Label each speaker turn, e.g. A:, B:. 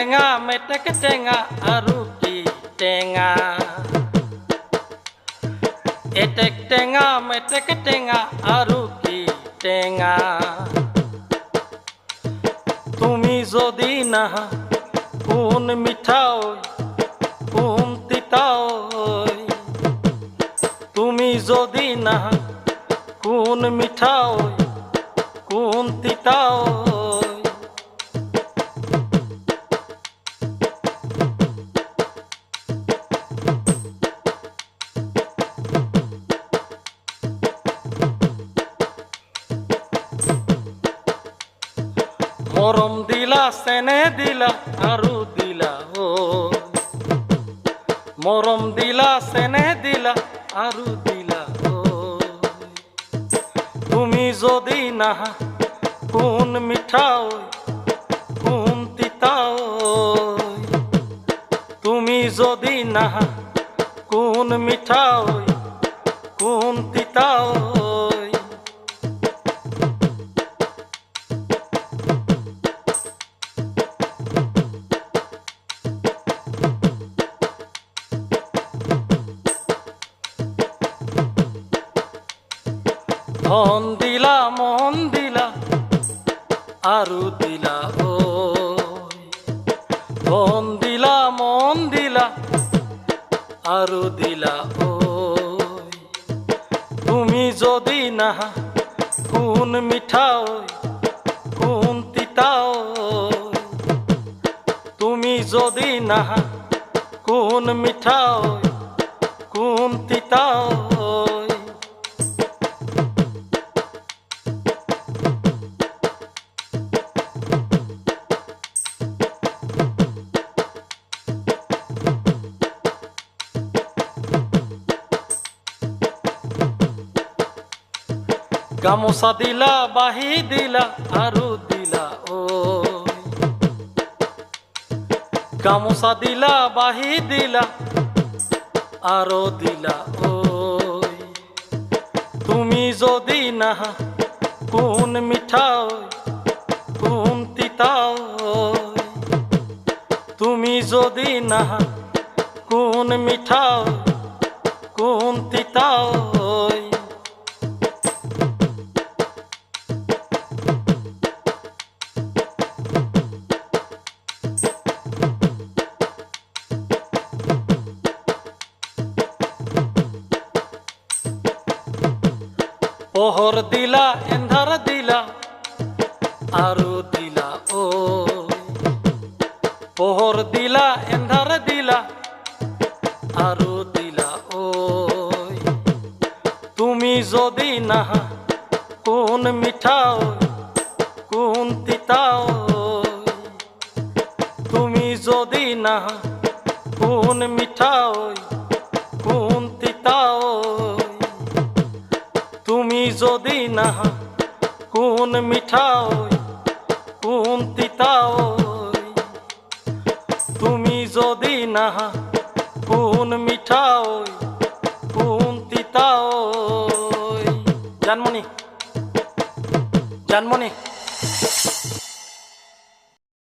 A: টেঙা মেটেক টেঙা আৰু কি টেঙা এটেক টেঙা মেটেক টেঙা আৰু কি টেঙা তুমি যদি নাহা কোন মিঠা কোন তিতা তুমি যদি নাহা কোন মিঠা কোন তিতা মরম দিলা সেনে দিলা আৰু দিলা মরম দিলা সেনে দিলা আৰু দিলা তুমি যদি নাহা কোন মিঠা কোন তিতা তুমি যদি নাহা কোন মিঠা কোন তিতা ধন দিলা মন দিলা আৰু দিলা ধন দিলা মন দিলা আৰু দিলা তুমি যদি নাহা কোন মিঠা কোন তিতা তুমি যদি নাহা কোন মিঠা কোন তিতা গামোচা দিলা বাহি দিলা আৰু দিলা গামোচা দিলা বাহি দিলা আৰু দিলা তুমি যদি নাহা কোন মিঠা কোন তিতা তুমি যদি নাহা কোন মিঠা কোন তিতা পোহর দিলা এন্ধার দিলা আৰু দিলা পোহর দিলা এন্ধার দিলা আৰু দিলা তুমি যদি নাহা কোন মিঠা কোন তিতা তুমি যদি নাহা কোন মিঠা কোন তিতা তুমি যদি নাহা কোন মিঠা কোন তিতা তুমি যদি নাহা কোন মিঠা কোন তিতা জানমনি জানমনি